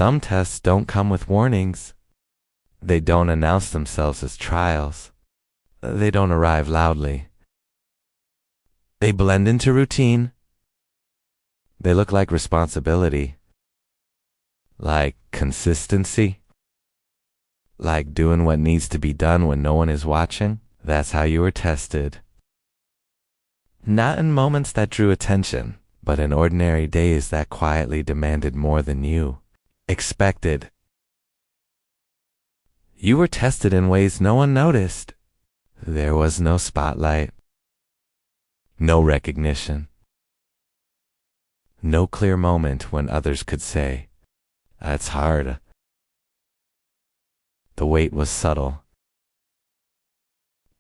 Some tests don't come with warnings. They don't announce themselves as trials. They don't arrive loudly. They blend into routine. They look like responsibility, like consistency, like doing what needs to be done when no one is watching. That's how you were tested. Not in moments that drew attention, but in ordinary days that quietly demanded more than you expected. You were tested in ways no one noticed. There was no spotlight, no recognition, no clear moment when others could say, "That's hard." The weight was subtle,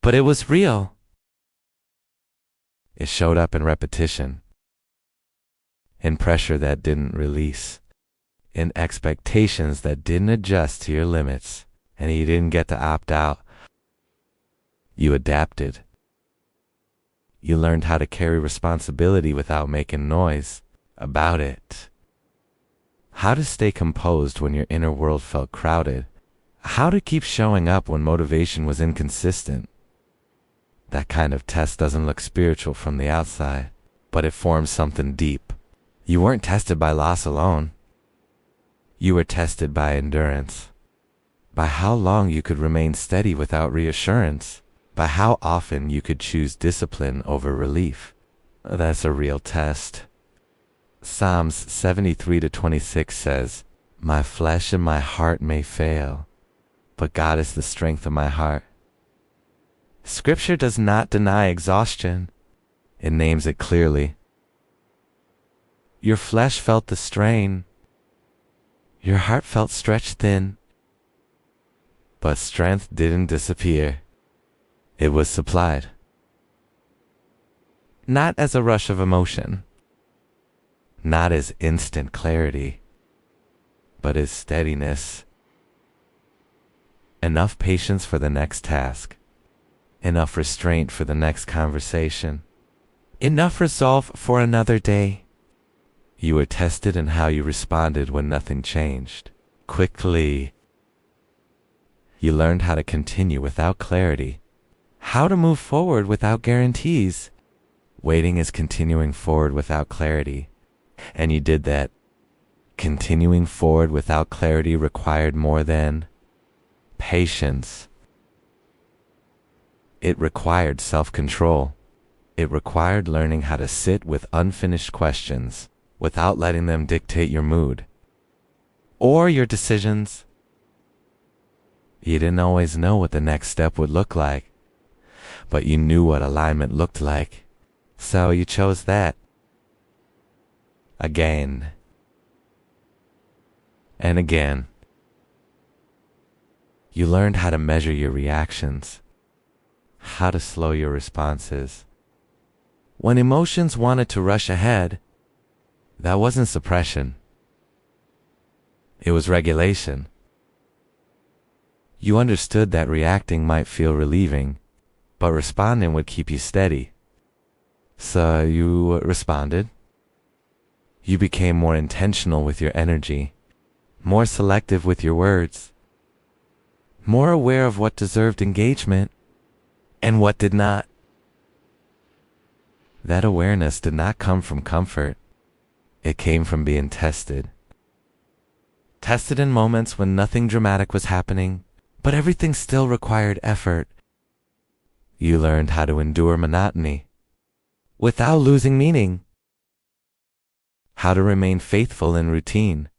but it was real. It showed up in repetition, in pressure that didn't release, in expectations that didn't adjust to your limits, and you didn't get to opt out. You adapted. You learned how to carry responsibility without making noise about it. How to stay composed when your inner world felt crowded. How to keep showing up when motivation was inconsistent. That kind of test doesn't look spiritual from the outside, but it forms something deep. You weren't tested by loss alone. You were tested by endurance, by how long you could remain steady without reassurance, by how often you could choose discipline over relief. That's a real test. Psalms 73:26 says, "My flesh and my heart may fail, but God is the strength of my heart." Scripture does not deny exhaustion. It names it clearly. Your flesh felt the strain. Your heart felt stretched thin. But strength didn't disappear. It was supplied. Not as a rush of emotion, not as instant clarity, but as steadiness. Enough patience for the next task. Enough restraint for the next conversation. Enough resolve for another day. You were tested in how you responded when nothing changed. Quickly. You learned how to continue without clarity. How to move forward without guarantees. Waiting is continuing forward without clarity. And you did that. Continuing forward without clarity required more than patience. It required self-control. It required learning how to sit with unfinished questions without letting them dictate your mood or your decisions. You didn't always know what the next step would look like, but you knew what alignment looked like, so you chose that. Again and again. You learned how to measure your reactions, how to slow your responses. When emotions wanted to rush ahead, that wasn't suppression. It was regulation. You understood that reacting might feel relieving, but responding would keep you steady. So you responded. You became more intentional with your energy, more selective with your words, more aware of what deserved engagement and what did not. That awareness did not come from comfort. It came from being tested. Tested in moments when nothing dramatic was happening, but everything still required effort. You learned how to endure monotony without losing meaning. How to remain faithful in routine.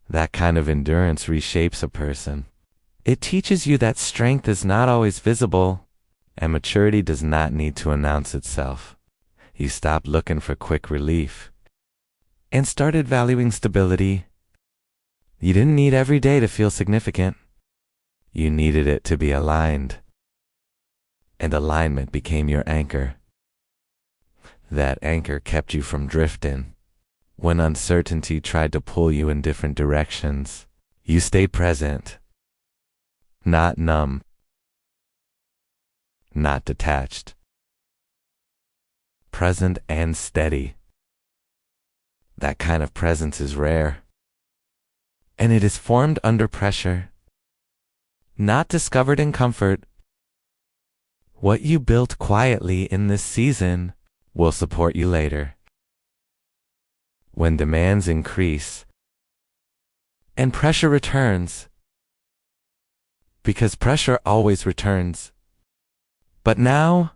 That kind of endurance reshapes a person. It teaches you that strength is not always visible, and maturity does not need to announce itself. You stopped looking for quick relief and started valuing stability. You didn't need every day to feel significant. You needed it to be aligned. And alignment became your anchor. That anchor kept you from drifting. When uncertainty tried to pull you in different directions, you stayed present. Not numb. Not detached. Present and steady. That kind of presence is rare. and it is formed under pressure, not discovered in comfort. What you built quietly in this season will support you later. When demands increase and pressure returns, because pressure always returns, but now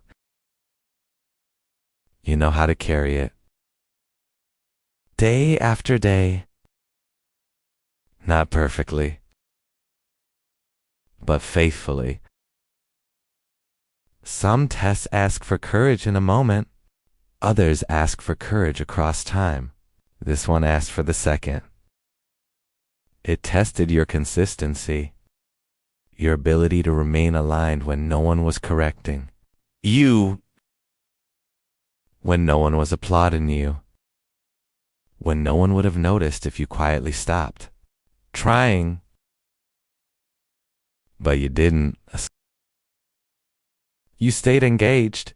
you know how to carry it. Day after day, not perfectly, but faithfully. Some tests ask for courage in a moment. Others ask for courage across time. This one asked for the second. It tested your consistency, your ability to remain aligned when no one was correcting you, when no one was applauding you, when no one would have noticed if you quietly stopped trying, but you didn't. You stayed engaged.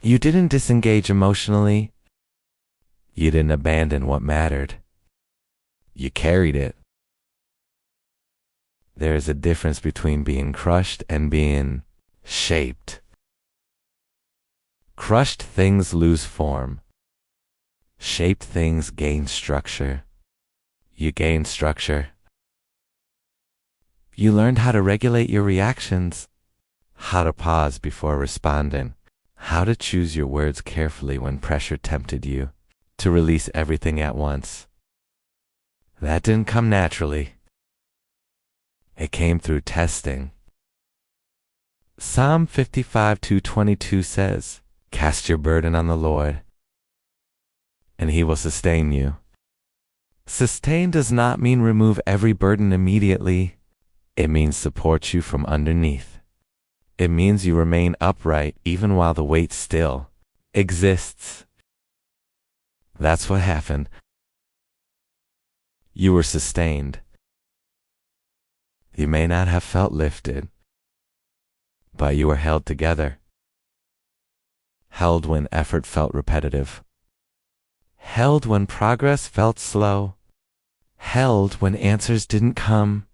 You didn't disengage emotionally. You didn't abandon what mattered. You carried it. There is a difference between being crushed and being shaped. Crushed things lose form. Shaped things gain structure. You gain structure. You learned how to regulate your reactions, how to pause before responding, how to choose your words carefully when pressure tempted you to release everything at once. That didn't come naturally. It came through testing. Psalm 55:22 says, "Cast your burden on the Lord, and He will sustain you." Sustain does not mean remove every burden immediately. It means support you from underneath. It means you remain upright even while the weight still exists. That's what happened. You were sustained. You may not have felt lifted, but you were held together. Held when effort felt repetitive. Held when progress felt slow. Held when answers didn't come.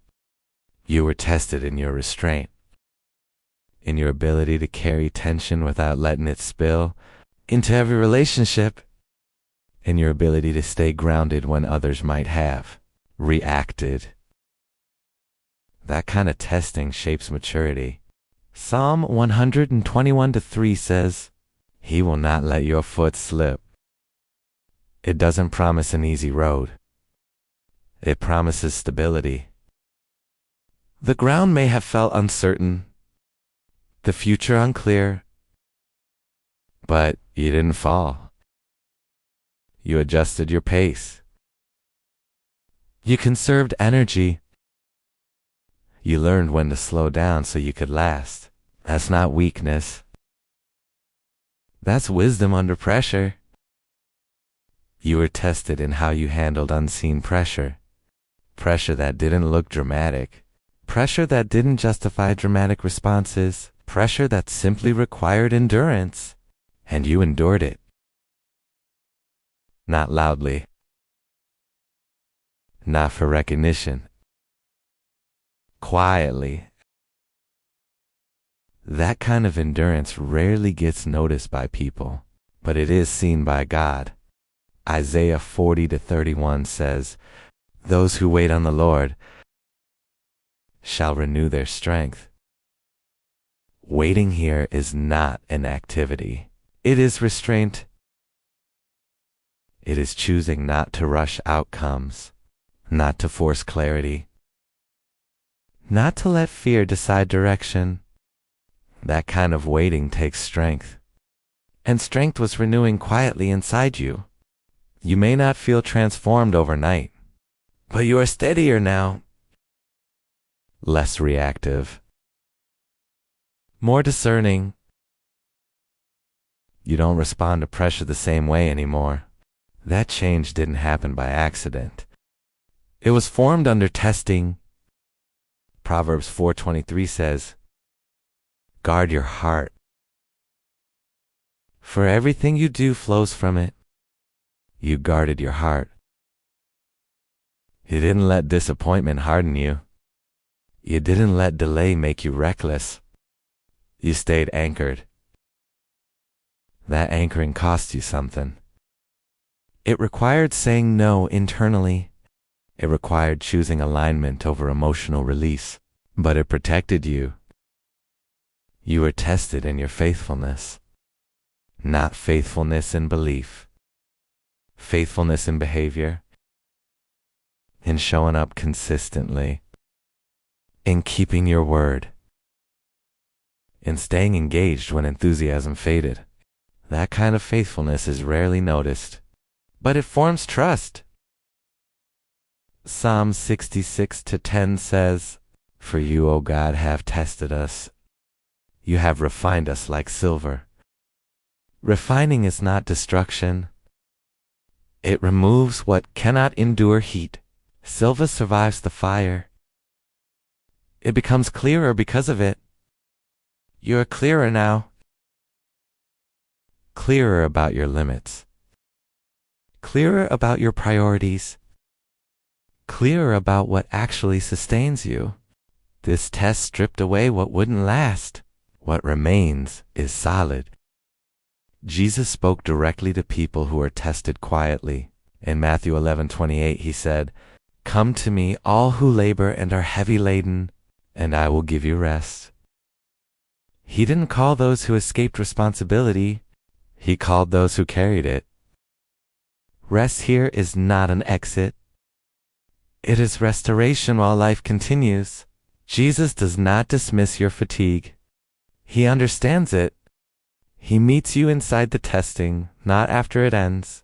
You were tested in your restraint, in your ability to carry tension without letting it spill into every relationship, in your ability to stay grounded when others might have reacted. That kind of testing shapes maturity. Psalm 121:3 says, "He will not let your foot slip." It doesn't promise an easy road. It promises stability. The ground may have felt uncertain, the future unclear, but you didn't fall. You adjusted your pace. You conserved energy. You learned when to slow down so you could last. That's not weakness. That's wisdom under pressure. You were tested in how you handled unseen pressure. Pressure that didn't look dramatic. Pressure that didn't justify dramatic responses. Pressure that simply required endurance. And you endured it. Not loudly. Not for recognition. Quietly. That kind of endurance rarely gets noticed by people, but it is seen by God. Isaiah 40:31 says, "Those who wait on the Lord shall renew their strength." Waiting here is not an activity. It is restraint. It is choosing not to rush outcomes, not to force clarity, not to let fear decide direction. That kind of waiting takes strength. And strength was renewing quietly inside you. You may not feel transformed overnight, but you are steadier now. Less reactive. More discerning. You don't respond to pressure the same way anymore. That change didn't happen by accident. It was formed under testing. Proverbs 4:23 says, "Guard your heart, for everything you do flows from it." You guarded your heart. You didn't let disappointment harden you. You didn't let delay make you reckless. You stayed anchored. That anchoring cost you something. It required saying no internally. It required choosing alignment over emotional release. But it protected you. You were tested in your faithfulness. Not faithfulness in belief. Faithfulness in behavior. In showing up consistently. In keeping your word. In staying engaged when enthusiasm faded. That kind of faithfulness is rarely noticed, but it forms trust. Psalm 66:10 says, "For you, O God, have tested us. You have refined us like silver." Refining is not destruction. It removes what cannot endure heat. Silver survives the fire. It becomes clearer because of it. You're clearer now. Clearer about your limits. Clearer about your priorities. Clearer about what actually sustains you. This test stripped away what wouldn't last. What remains is solid. Jesus spoke directly to people who are tested quietly. In Matthew 11:28, he said, "Come to me, all who labor and are heavy laden, and I will give you rest." He didn't call those who escaped responsibility. He called those who carried it. Rest here is not an exit. It is restoration while life continues. Jesus does not dismiss your fatigue. He understands it. He meets you inside the testing, not after it ends.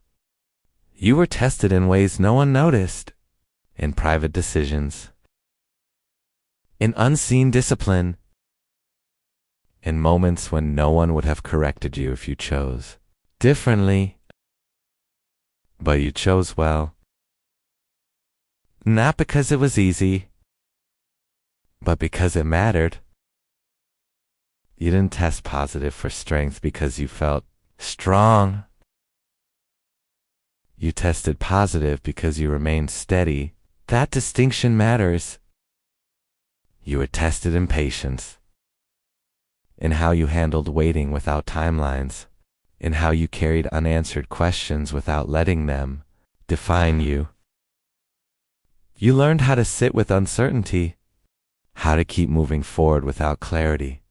You were tested in ways no one noticed. In private decisions. In unseen discipline. In moments when no one would have corrected you if you chose differently. But you chose well. Not because it was easy, but because it mattered. You didn't test positive for strength because you felt strong. You tested positive because you remained steady. That distinction matters. You were tested in patience. In how you handled waiting without timelines. In how you carried unanswered questions without letting them define you. You learned how to sit with uncertainty. How to keep moving forward without clarity.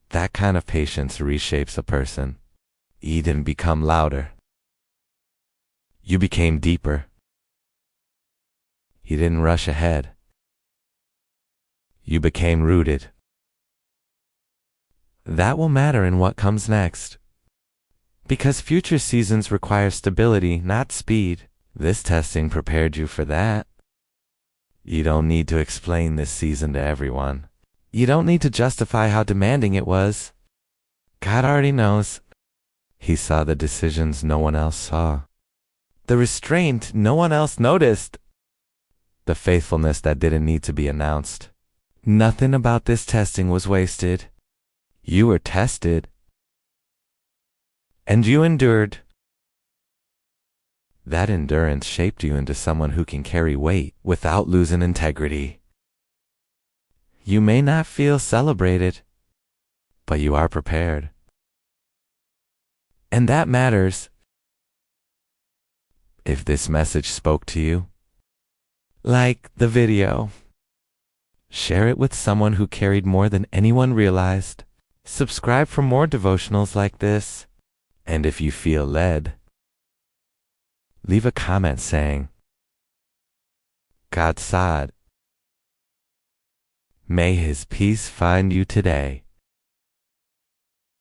That kind of patience reshapes a person. You didn't become louder. You became deeper. You didn't rush ahead. You became rooted. That will matter in what comes next. Because future seasons require stability, not speed. This testing prepared you for that. You don't need to explain this season to everyone. You don't need to justify how demanding it was. God already knows. He saw the decisions no one else saw. The restraint no one else noticed. The faithfulness that didn't need to be announced. Nothing about this testing was wasted. You were tested. And you endured. That endurance shaped you into someone who can carry weight without losing integrity. You may not feel celebrated, but you are prepared. And that matters. If this message spoke to you, like the video. Share it with someone who carried more than anyone realized. Subscribe for more devotionals like this. And if you feel led, leave a comment saying, God saw it. May His peace find you today.